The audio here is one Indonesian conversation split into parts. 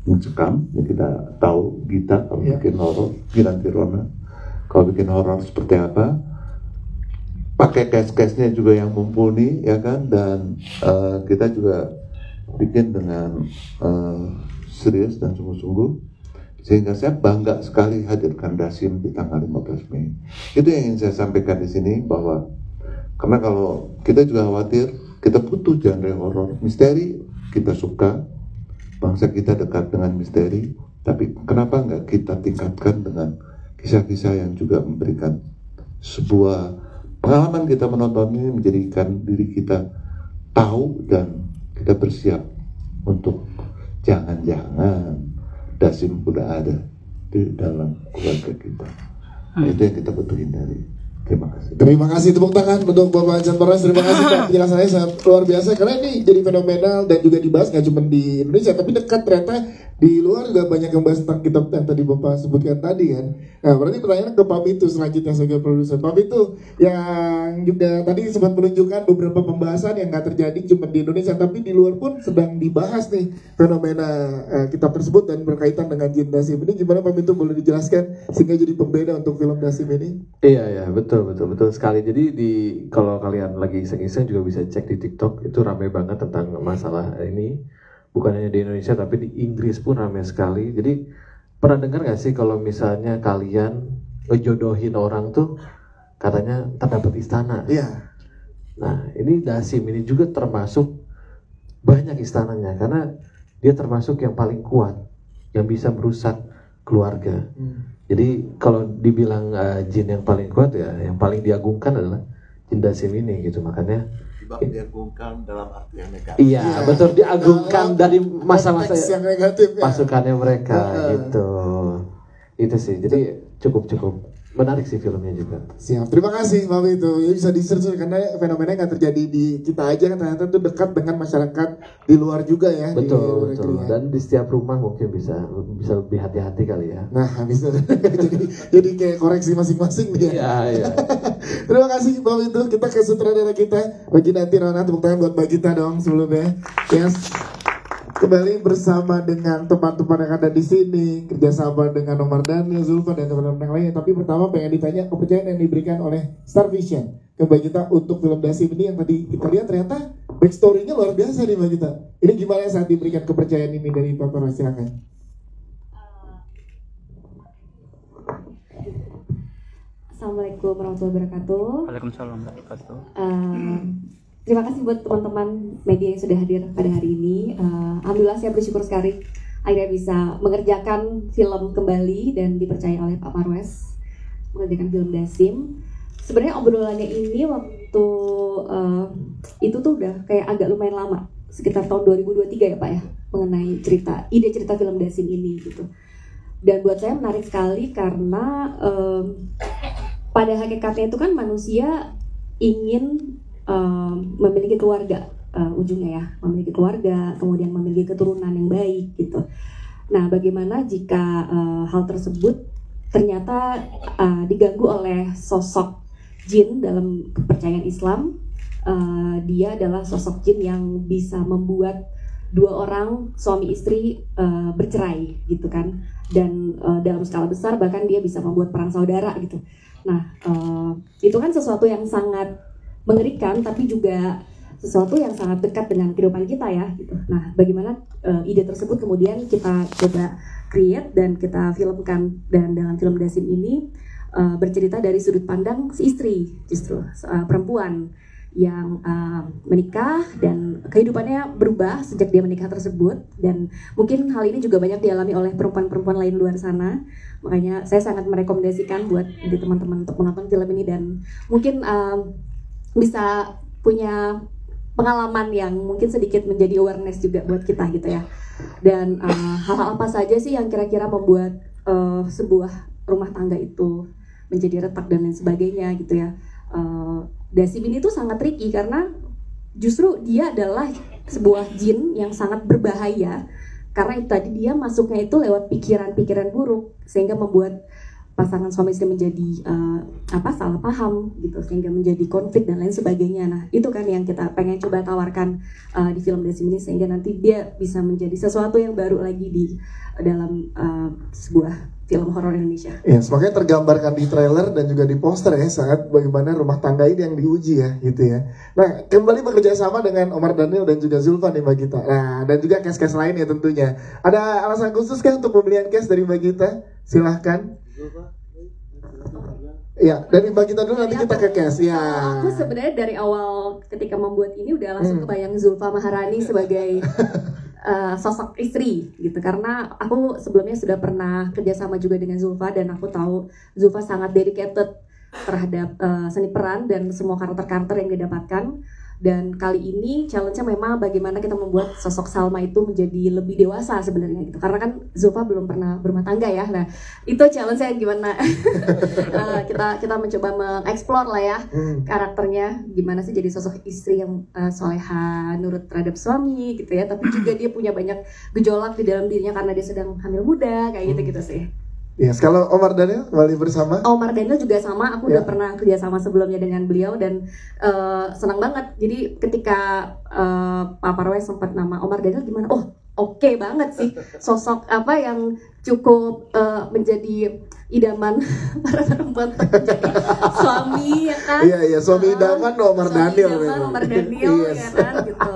mencekam, ya kita tahu Gita kalau bikin horor, Gilanti Rona kalau bikin horor seperti apa, pakai case-case-nya juga yang mumpuni, ya kan, dan kita juga bikin dengan serius dan sungguh-sungguh, sehingga saya bangga sekali hadirkan Dasim di tanggal 15 Mei. Itu yang ingin saya sampaikan di sini, bahwa karena kalau kita juga khawatir, kita butuh genre horor, misteri kita suka, bangsa kita dekat dengan misteri, tapi kenapa nggak kita tingkatkan dengan kisah-kisah yang juga memberikan sebuah pengalaman kita menonton ini, menjadikan diri kita tahu dan kita bersiap untuk jangan-jangan Dasim udah ada di dalam keluarga kita. Itu yang kita butuh hindari. Terima kasih. Terima kasih, tepuk tangan untuk Bapak Jan Torres. Terima kasih Pak, penjelasannya sangat luar biasa, karena ini jadi fenomenal dan juga dibahas nggak cuma di Indonesia tapi dekat, ternyata di luar juga banyak yang bahas tentang kitab yang tadi Bapak sebutkan tadi kan. Nah, berarti pertanyaan ke Pak Mitu selanjutnya sebagai produser. Pak Mitu yang juga tadi sempat menunjukkan beberapa pembahasan yang nggak terjadi cuma di Indonesia tapi di luar pun sedang dibahas nih fenomena kitab tersebut dan berkaitan dengan jin Dasim ini. Gimana Pak Mitu, boleh dijelaskan sehingga jadi pembeda untuk film Dasim ini? Iya, betul sekali. Jadi kalau kalian lagi iseng-iseng juga bisa cek di TikTok, itu ramai banget tentang masalah ini. Bukan hanya di Indonesia tapi di Inggris pun ramai sekali. Jadi pernah dengar nggak sih kalau misalnya kalian ngejodohin orang tuh katanya terdapat istana? Iya. Nah, ini Dasim ini juga termasuk banyak istananya, karena dia termasuk yang paling kuat, yang bisa merusak keluarga. Jadi kalau dibilang jin yang paling kuat, ya yang paling diagungkan adalah jin Dasim ini gitu. Makanya diagungkan dalam arti yang negatif. Iya, betul, diagungkan dari masa-masa yang negatif, ya. Pasukannya mereka gitu. Itu sih. Jadi cukup menarik sih filmnya juga. Siap, terima kasih Pak Mitu. Ya, bisa di-search karena fenomena nggak terjadi di kita aja kan, ternyata itu dekat dengan masyarakat di luar juga ya. Betul. Dan di setiap rumah mungkin bisa lebih hati-hati kali ya. Nah, bisa. jadi kayak koreksi masing-masing nih ya. Iya. Terima kasih Pak Mitu. Kita ke sutradara kita, Bagi Nanti Rona. Tepuk tangan buat Mbak Gita dong sebelumnya. Yes. Kembali bersama dengan teman-teman yang ada di sini, kerjasama dengan Omar Daniel, Zulfa dan teman-teman yang lainnya. Tapi pertama pengen ditanya kepercayaan yang diberikan oleh Star Vision ke Mbak Gita untuk film Dasim ini, yang tadi kita lihat ternyata backstory-nya luar biasa nih Mbak Gita. Ini gimana saat diberikan kepercayaan ini dari Pak Torres? Silakan. Assalamualaikum warahmatullahi wabarakatuh. Waalaikumsalam warahmatullahi wabarakatuh. Terima kasih buat teman-teman media yang sudah hadir pada hari ini. Alhamdulillah saya bersyukur sekali akhirnya bisa mengerjakan film kembali dan dipercaya oleh Pak Marwes mengerjakan film Dasim. Sebenarnya obrolannya ini waktu itu tuh udah kayak agak lumayan lama, sekitar tahun 2023 ya Pak ya, mengenai ide cerita film Dasim ini gitu. Dan buat saya menarik sekali karena pada hakikatnya itu kan manusia ingin memiliki keluarga, ujungnya ya, memiliki keluarga, kemudian memiliki keturunan yang baik gitu. Nah, bagaimana jika hal tersebut ternyata diganggu oleh sosok jin dalam kepercayaan Islam? Dia adalah sosok jin yang bisa membuat dua orang suami istri bercerai gitu kan, dan dalam skala besar bahkan dia bisa membuat perang saudara gitu. Nah, itu kan sesuatu yang sangat mengerikan, tapi juga sesuatu yang sangat dekat dengan kehidupan kita ya gitu. Nah, bagaimana ide tersebut kemudian kita coba create dan kita filmkan, dan dengan film Dasim ini bercerita dari sudut pandang si istri, justru perempuan yang menikah dan kehidupannya berubah sejak dia menikah tersebut, dan mungkin hal ini juga banyak dialami oleh perempuan-perempuan lain luar sana. Makanya saya sangat merekomendasikan buat teman-teman untuk menonton film ini, dan mungkin bisa punya pengalaman yang mungkin sedikit menjadi awareness juga buat kita gitu ya. Dan hal-hal apa saja sih yang kira-kira membuat sebuah rumah tangga itu menjadi retak dan lain sebagainya gitu ya. Dasim ini tuh sangat tricky karena justru dia adalah sebuah jin yang sangat berbahaya, karena itu tadi dia masuknya itu lewat pikiran-pikiran buruk, sehingga membuat pasangan suami istri menjadi salah paham gitu sehingga menjadi konflik dan lain sebagainya. Nah itu kan yang kita pengen coba tawarkan di film Desim ini sehingga nanti dia bisa menjadi sesuatu yang baru lagi di dalam sebuah film horor Indonesia. Ya, makanya tergambarkan di trailer dan juga di poster ya, sangat bagaimana rumah tangga ini yang diuji ya, gitu ya. Nah, kembali bekerja sama dengan Omar Daniel dan juga Zulfa nih Mbak Gita. Nah, dan juga cast-cast lain ya tentunya. Ada alasan khusus kan untuk pemilihan cast dari Mbak Gita? Silahkan. Ya, dari Mbak Gita dulu nanti kita ke cast ya. Aku sebenarnya dari awal ketika membuat ini udah langsung kebayang Zulfa Maharani sebagai sosok istri gitu, karena aku sebelumnya sudah pernah kerjasama juga dengan Zulfa dan aku tahu Zulfa sangat dedicated terhadap seni peran dan semua karakter-karakter yang didapatkan. Dan kali ini challenge-nya memang bagaimana kita membuat sosok Salma itu menjadi lebih dewasa sebenarnya gitu, karena kan Zulfa belum pernah berumah tangga ya. Nah itu challenge-nya gimana kita mencoba mengeksplor lah ya karakternya, gimana sih jadi sosok istri yang soleha, nurut terhadap suami gitu ya, tapi juga dia punya banyak gejolak di dalam dirinya karena dia sedang hamil muda kayak gitu-gitu sih. Yes, kalau Omar Daniel kembali bersama. Omar Daniel juga sama, aku udah pernah kerjasama sebelumnya dengan beliau dan senang banget. Jadi ketika Pak Parwes sempat nama Omar Daniel gimana? Oh oke banget sih, sosok apa yang cukup menjadi idaman para perempuan menjadi suami ya kan? Iya suami idaman Omar Daniel. Omar Daniel ya kan gitu.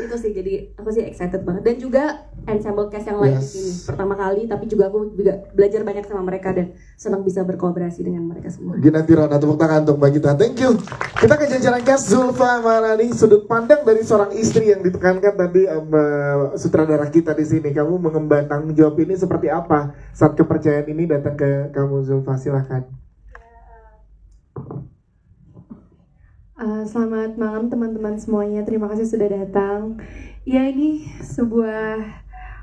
Itu sih, jadi aku sih excited banget dan juga ensemble cast yang lain di sini pertama kali, tapi juga aku juga belajar banyak sama mereka dan senang bisa berkolaborasi dengan mereka semua. Ginanti Rona, tepuk tangan untuk Mbak Gita. Thank you. Kita ke jajaran cast Zulfa Maharani, sudut pandang dari seorang istri yang ditekankan tadi sama sutradara kita di sini. Kamu mengemban tanggung jawab ini seperti apa saat kepercayaan ini datang ke kamu Zulfa? Silahkan. Selamat malam teman-teman semuanya, terima kasih sudah datang. Ya ini sebuah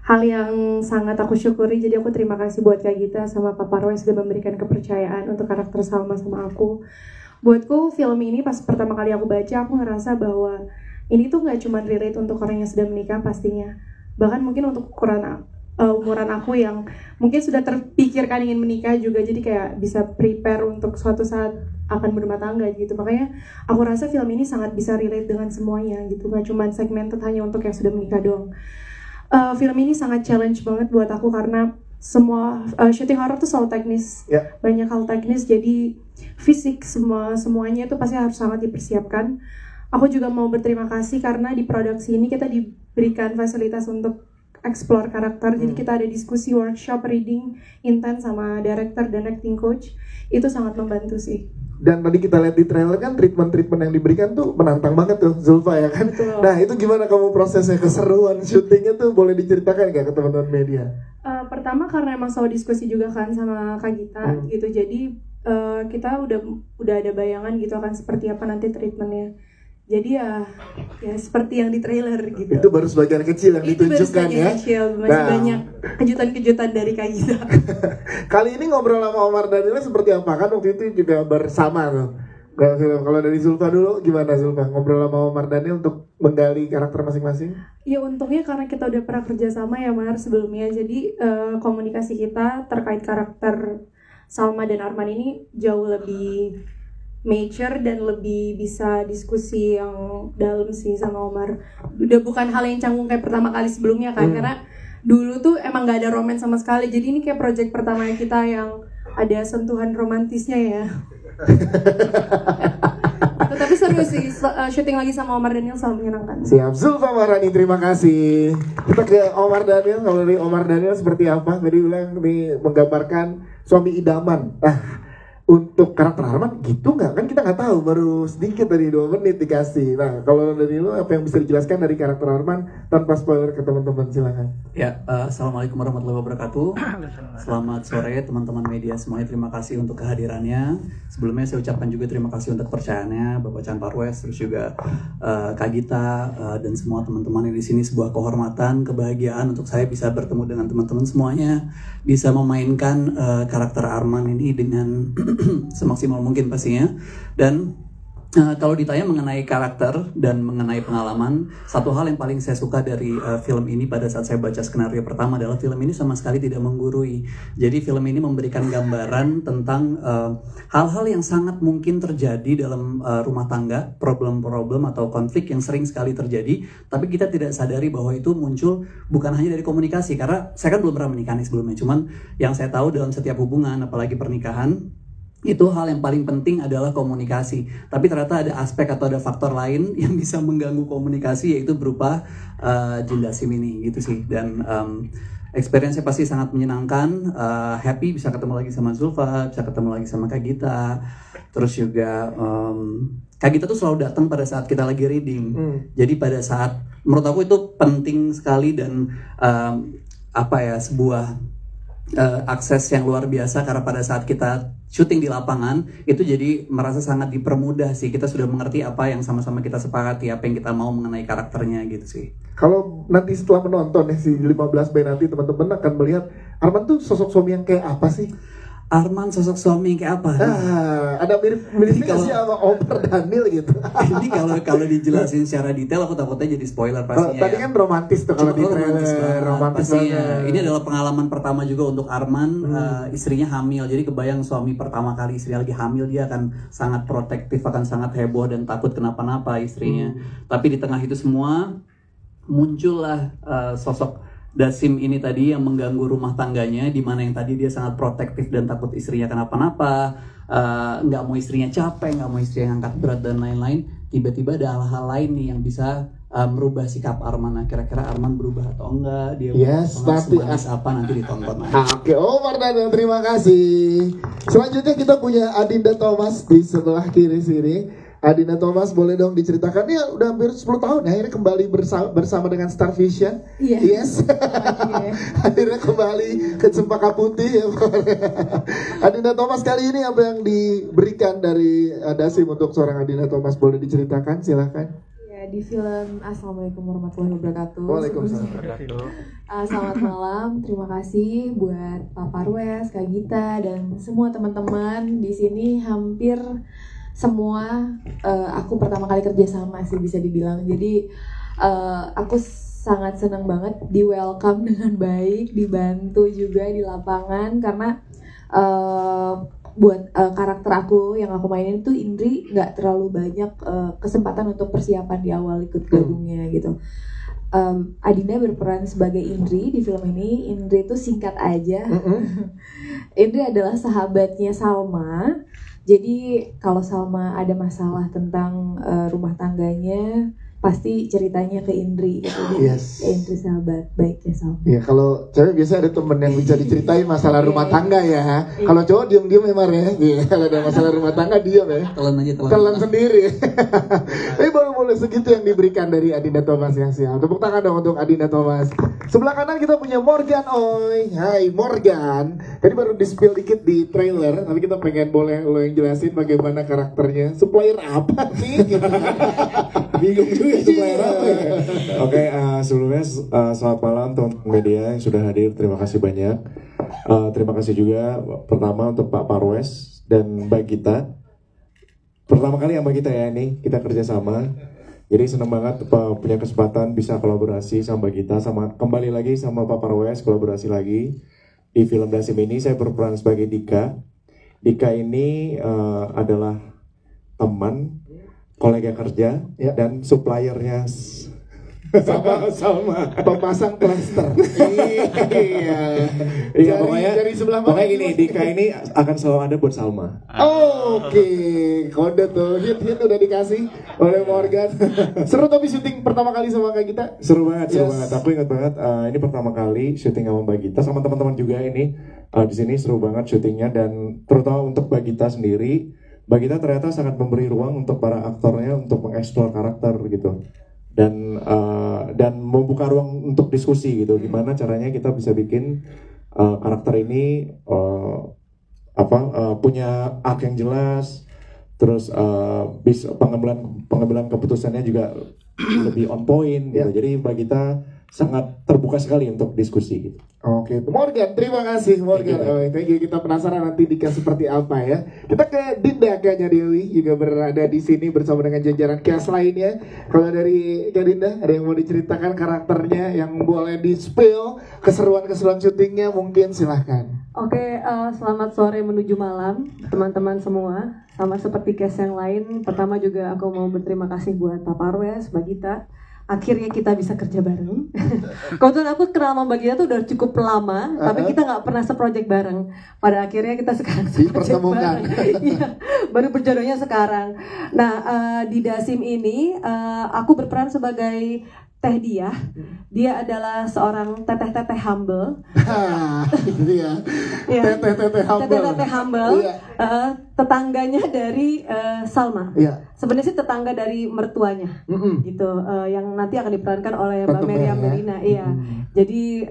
hal yang sangat aku syukuri, jadi aku terima kasih buat Kak Gita sama Pak Parwes sudah memberikan kepercayaan untuk karakter Salma sama aku. Buatku film ini pas pertama kali aku baca, aku ngerasa bahwa ini tuh gak cuma relate untuk orang yang sudah menikah pastinya, bahkan mungkin untuk umuran aku yang mungkin sudah terpikirkan ingin menikah juga, jadi kayak bisa prepare untuk suatu saat akan berumah tangga gitu. Makanya aku rasa film ini sangat bisa relate dengan semuanya gitu, gak cuma segmented hanya untuk yang sudah menikah doang. Film ini sangat challenge banget buat aku karena semua syuting horror tuh selalu teknis, banyak hal teknis, jadi fisik semuanya itu pasti harus sangat dipersiapkan. Aku juga mau berterima kasih karena di produksi ini kita diberikan fasilitas untuk explore karakter, jadi kita ada diskusi, workshop, reading intens sama director dan acting coach, itu sangat membantu sih. Dan tadi kita lihat di trailer kan treatment yang diberikan tuh menantang banget tuh Zulfa ya kan. Betul. Nah itu gimana kamu prosesnya, keseruan syutingnya tuh boleh diceritakan gak ke teman-teman media? Pertama karena emang selalu diskusi juga kan sama Kak Gita gitu, jadi kita udah ada bayangan gitu akan seperti apa nanti treatmentnya. Jadi ya seperti yang di trailer gitu. Itu baru sebagian kecil yang ditunjukkan ya. Masih banyak kejutan-kejutan dari Kak Gita. Kali ini ngobrol sama Omar Daniel seperti apa? Kan waktu itu juga bersama tuh. Kalau dari Zulfa dulu gimana Zulfa? Ngobrol sama Omar Daniel untuk menggali karakter masing-masing? Ya untungnya karena kita udah pernah kerja sama ya Mar sebelumnya. Jadi komunikasi kita terkait karakter Salma dan Arman ini jauh lebih mature dan lebih bisa diskusi yang dalam sih sama Omar. Udah bukan hal yang canggung kayak pertama kali sebelumnya kan, karena dulu tuh emang gak ada romance sama sekali. Jadi ini kayak project pertama kita yang ada sentuhan romantisnya ya. Tapi seru sih, syuting lagi sama Omar Daniel selalu menyenangkan. Siap, Zulfa Maharani, terima kasih. Kita ke Omar Daniel. Kalau dari Omar Daniel seperti apa? Tadi bilang nih menggambarkan suami idaman. Untuk karakter Arman gitu nggak? Kan kita nggak tahu, baru sedikit dari 2 menit dikasih. Nah kalau dari lu apa yang bisa dijelaskan dari karakter Arman tanpa spoiler ke teman-teman, silakan. Ya, assalamualaikum warahmatullahi wabarakatuh. Selamat sore teman-teman media semuanya, terima kasih untuk kehadirannya. Sebelumnya saya ucapkan juga terima kasih untuk percayaannya Bapak Chan Parwes, terus juga Kak Gita dan semua teman-teman yang di sini. Sebuah kehormatan, kebahagiaan untuk saya bisa bertemu dengan teman-teman semuanya, bisa memainkan karakter Arman ini dengan semaksimal mungkin pastinya. Dan Kalau ditanya mengenai karakter dan mengenai pengalaman, satu hal yang paling saya suka dari film ini pada saat saya baca skenario pertama adalah film ini sama sekali tidak menggurui. Jadi film ini memberikan gambaran tentang hal-hal yang sangat mungkin terjadi dalam rumah tangga, problem-problem atau konflik yang sering sekali terjadi, tapi kita tidak sadari bahwa itu muncul bukan hanya dari komunikasi. Karena saya kan belum pernah menikah nih sebelumnya, cuman yang saya tahu dalam setiap hubungan, apalagi pernikahan, itu hal yang paling penting adalah komunikasi. Tapi ternyata ada aspek atau ada faktor lain yang bisa mengganggu komunikasi, yaitu berupa jin dasim ini gitu sih. Dan experience-nya pasti sangat menyenangkan, happy bisa ketemu lagi sama Zulfa, bisa ketemu lagi sama Kak Gita. Terus juga Kak Gita tuh selalu datang pada saat kita lagi reading. Jadi pada saat, menurut aku itu penting sekali dan sebuah akses yang luar biasa, karena pada saat kita syuting di lapangan itu jadi merasa sangat dipermudah sih, kita sudah mengerti apa yang sama-sama kita sepakati, apa yang kita mau mengenai karakternya gitu sih. Kalau nanti setelah menonton si 15B nanti teman-teman akan melihat Arman tuh sosok suami yang kayak apa sih? Arman sosok suami kayak apa? Ada mirip-miripnya sih sama Omer Daniel gitu. Ini kalau dijelasin secara detail aku takutnya jadi spoiler pastinya. Tadi kan romantis tuh kalau di trailer, romantis pastinya. Ini adalah pengalaman pertama juga untuk Arman, istrinya hamil. Jadi kebayang suami pertama kali istrinya lagi hamil, dia akan sangat protektif, akan sangat heboh dan takut kenapa-napa istrinya. Tapi di tengah itu semua muncullah sosok Dasim ini tadi yang mengganggu rumah tangganya, di mana yang tadi dia sangat protektif dan takut istrinya kenapa-napa, nggak mau istrinya capek, nggak mau istrinya angkat berat dan lain-lain. Tiba-tiba ada hal-hal lain nih yang bisa merubah sikap Arman. Nah, kira-kira Arman berubah atau enggak? Dia nanti apa nanti ditonton aja. Oke, Omar Daniel, terima kasih. Selanjutnya kita punya Adinda Thomas di sebelah kiri sini. Adinda Thomas, boleh dong diceritakan, ya udah hampir 10 tahun ya akhirnya kembali bersama dengan Star Vision. Yes. Akhirnya kembali ke Cempaka Putih ya. Adinda Thomas, kali ini apa yang diberikan dari Dasim untuk seorang Adinda Thomas, boleh diceritakan, silahkan. Ya, di film Assalamualaikum warahmatullahi wabarakatuh. Waalaikumsalam. Selamat malam, terima kasih buat Pak Parwes, Kak Gita, dan semua teman-teman di sini. Hampir semua aku pertama kali kerja sama sih bisa dibilang. Jadi aku sangat senang banget di welcome dengan baik, dibantu juga di lapangan, karena buat karakter aku yang aku mainin tuh Indri nggak terlalu banyak kesempatan untuk persiapan di awal ikut gabungnya gitu. Adinda berperan sebagai Indri di film ini. Indri itu singkat aja. Indri adalah sahabatnya Salma. Jadi kalau Salma ada masalah tentang rumah tangganya, pasti ceritanya ke Indri gitu. Yes. Indri sahabat baiknya Salma. Iya, kalau cewek biasa ada temen yang bisa diceritain masalah rumah tangga ya. Kalau cowok diem-diem emang ya. Kalau ada masalah rumah tangga diam ya. Telan sendiri. Tapi boleh segitu yang diberikan dari Adinda Thomas yang siap. Tepuk tangan dong untuk Adinda Thomas. Sebelah kanan kita punya Morgan Oi. Hai Morgan. Tadi baru di-spill dikit di trailer, tapi kita pengen boleh lo yang jelasin bagaimana karakternya. Supplier apa sih? Bingung juga supplier apa ya? Oke, sebelumnya selamat malam teman-teman media yang sudah hadir. Terima kasih banyak. Terima kasih juga pertama untuk Pak Parwes dan Mbak Gita. Pertama kali sama kita ya ini, kita kerjasama. Jadi senang banget punya kesempatan bisa kolaborasi sama Mbak Gita, sama kembali lagi sama Pak Parwes, kolaborasi lagi di film Dasim ini. Saya berperan sebagai Dika. Dika ini adalah teman, kolega kerja, dan suppliernya sama pemasang plaster. Iya, pokoknya gini, Dika ini akan selalu ada buat Salma. Oke, kode tuh, hit udah dikasih oleh Morgan. Seru tapi syuting pertama kali sama Kak Gita. Seru banget. Aku ingat banget ini pertama kali syuting sama Mbak Gita, sama teman-teman juga ini di sini seru banget syutingnya, dan terutama untuk Mbak Gita sendiri. Mbak Gita ternyata sangat memberi ruang untuk para aktornya untuk mengeksplor karakter gitu. Dan membuka ruang untuk diskusi gitu, gimana caranya kita bisa bikin karakter ini punya arc yang jelas, terus pengambilan keputusannya juga lebih on point gitu. Jadi Mbak Gita sangat terbuka sekali untuk diskusi gitu. Oke, Morgan, terima kasih Morgan. Thank you. Kita penasaran nanti Dika seperti apa ya. Kita ke Dinda kayaknya Dewi juga berada di sini bersama dengan jajaran cast lainnya. Kalau dari Kak Dinda ada yang mau diceritakan karakternya yang boleh di-spill keseruan-keseruan syutingnya mungkin silahkan. Oke, selamat sore menuju malam teman-teman semua. Sama seperti cast yang lain, pertama juga aku mau berterima kasih buat Pak Parwes, Mbak Gita. Akhirnya kita bisa kerja bareng. Kebetulan aku kenal sama Mbak Gita tuh udah cukup lama, tapi kita nggak pernah seproject bareng. Pada akhirnya kita sekarang seproject bareng. Iya, baru berjodohnya sekarang. Nah, di Dasim ini aku berperan sebagai Teh Diah. Dia adalah seorang teteh-teteh humble. Gitu ya. Teteh-teteh humble. Teteh-teteh humble. Tetangganya dari Salma. Sebenarnya sih tetangga dari mertuanya. Gitu. Yang nanti akan diperankan oleh Mbak Meriam Melina. Iya. Jadi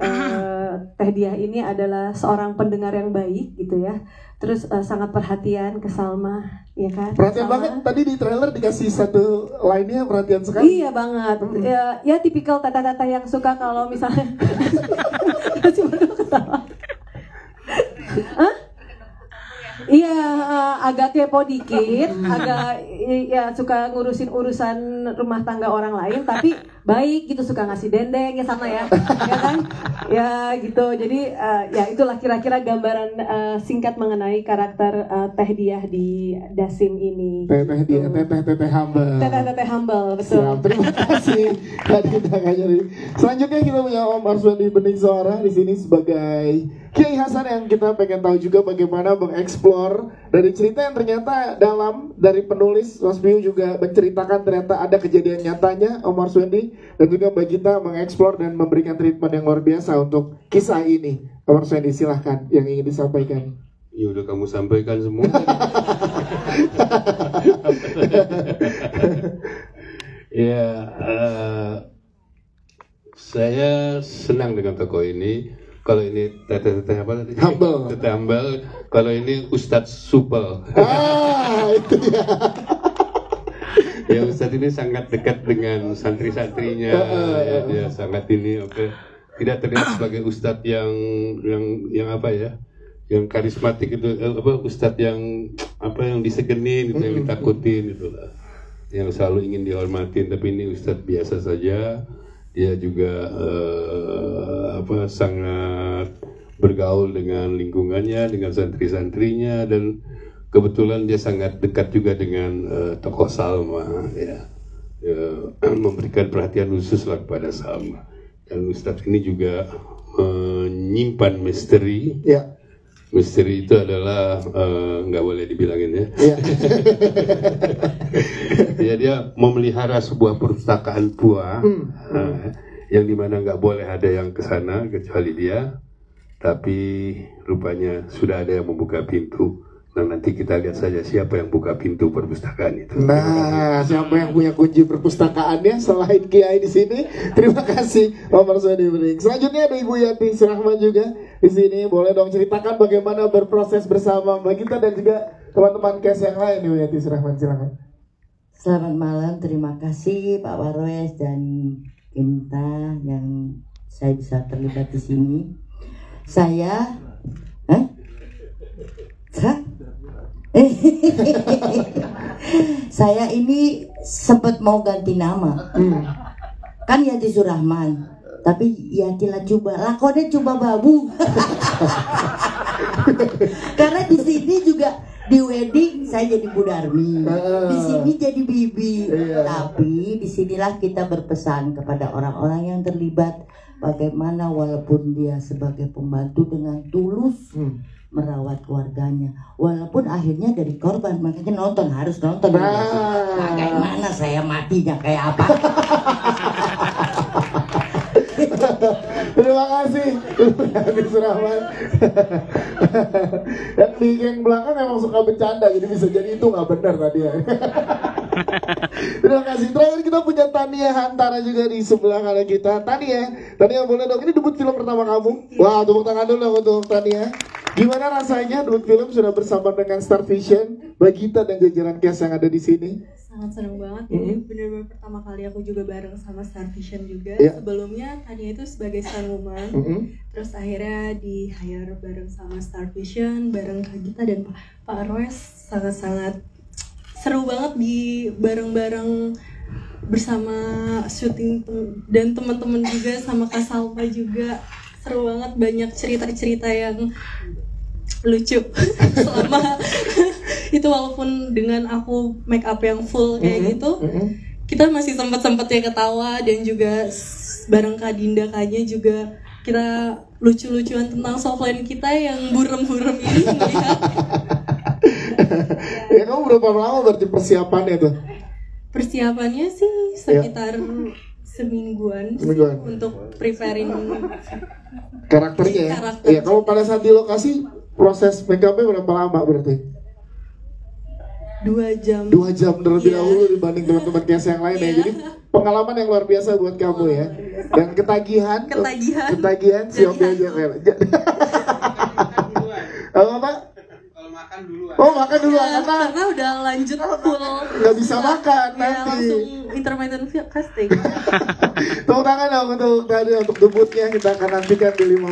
Teh Diah ini adalah seorang pendengar yang baik gitu ya. Terus sangat perhatian ke Salma, ya kan? Perhatian Salma. banget. Tadi di trailer dikasih satu line-nya perhatian sekali. Iya banget. Ya tipikal tata-tata yang suka kalau misalnya cuma ketawa. Hah? Iya, agak kepo dikit, agak ya suka ngurusin urusan rumah tangga orang lain, tapi baik gitu, suka ngasih dendeng ya sama ya kan? Ya gitu. Jadi ya itulah kira-kira gambaran singkat mengenai karakter Teh Diah di Dasim ini. Teteh Diah, teteh humble. Teteh humble, betul. Siap, terima kasih Kak Dinda Kajari. Selanjutnya kita punya Om Arswendi Bening Suara di sini sebagai Kiai Hasan yang kita pengen tahu juga bagaimana mengeksplor dari cerita yang ternyata dalam dari penulis Mas Piu juga menceritakan ternyata ada kejadian nyatanya Om Arswendi, dan juga Mbak Gita mengeksplor dan memberikan treatment yang luar biasa untuk kisah ini. Om Arswendi silahkan yang ingin disampaikan. Ya udah kamu sampaikan semua. Ya, saya senang dengan tokoh ini. Kalau ini teteh apa tadi? Humble. Teteh humble. Kalau ini Ustadz Supel. Itu dia. Ya Ustadz ini sangat dekat dengan santri-santrinya. Ya, dia sangat ini tidak terlihat sebagai Ustadz yang apa ya? Yang karismatik itu Ustadz yang yang disegenin, gitu, yang ditakutin itulah. Yang selalu ingin dihormatin, tapi ini Ustadz biasa saja. Dia juga sangat bergaul dengan lingkungannya, dengan santri-santrinya, dan kebetulan dia sangat dekat juga dengan tokoh Salma, ya. Memberikan perhatian khusus lah kepada Salma. Dan Ustadz ini juga menyimpan misteri. Ya. Misteri itu adalah nggak boleh dibilangin ya. Ya dia memelihara sebuah perpustakaan tua yang dimana nggak boleh ada yang kesana kecuali dia. Tapi rupanya sudah ada yang membuka pintu. Nah nanti kita lihat saja siapa yang buka pintu perpustakaan itu. Nah, siapa yang punya kunci perpustakaannya selain Kiai di sini? Terima kasih Om Arswendi Bening. Selanjutnya ada Ibu Yati Surahman juga di sini. Boleh dong ceritakan bagaimana berproses bersama Mbak Gita dan juga teman-teman cast yang lain. Ibu Yati Surahman, silakan. Selamat malam, terima kasih Pak Parwes dan Inta yang saya bisa terlibat di sini. Saya saya ini sempat mau ganti nama. Kan Yati Surahman, tapi Yati Lacuba, lakonnya Cuba Babu. Karena di sini juga di wedding saya jadi Bu Darmi, di sini jadi Bibi. Tapi disinilah kita berpesan kepada orang-orang yang terlibat, bagaimana walaupun dia sebagai pembantu dengan tulus merawat keluarganya, walaupun akhirnya dari korban. Makanya harus nonton. Bagaimana saya matinya kayak apa? Terima kasih Yati Surahman. Dan di geng belakang emang suka bercanda, jadi bisa jadi itu nggak benar tadi ya. Terima kasih. Terakhir kita punya Tania Hantara juga di sebelah kanan kita. Tania boleh dong, ini debut film pertama kamu. Wah, tepuk tangan dulu untuk Tania. Gimana rasanya Debut Film sudah bersama dengan Star Vision, Bagita dan jajaran cast yang ada di sini? Sangat senang banget. Ini benar-benar pertama kali aku juga bareng sama Star Vision juga. Sebelumnya tadinya itu sebagai stunt woman, terus akhirnya di hire bareng sama Star Vision, bareng Bagita dan Pak Arwes. Sangat-sangat seru banget di bareng-bareng bersama syuting dan teman-teman juga, sama Kak Salma juga. Seru banget, banyak cerita-cerita yang lucu selama itu, walaupun dengan aku make up yang full kayak gitu, kita masih sempat-sempatnya ketawa, dan juga bareng Kak Dinda Kanya juga kita lucu-lucuan tentang softline kita yang burem-burem ini melihat. Ya, kamu berapa lama berarti persiapannya tuh? Persiapannya sih sekitar semingguan untuk preparing karakternya ya. Iya, kalau pada saat di lokasi proses make up-nya berapa lama berarti? 2 jam. 2 jam terlebih dahulu dibanding teman-teman cast yang lain ya. Jadi pengalaman yang luar biasa buat kamu ya. Dan ketagihan siap aja. Apa? Oh, makan dulu karena udah lanjut full. Nggak bisa makan nanti. Langsung intermittent fasting. Tepuk tangan dong untuk debutnya, kita akan nantikan di 5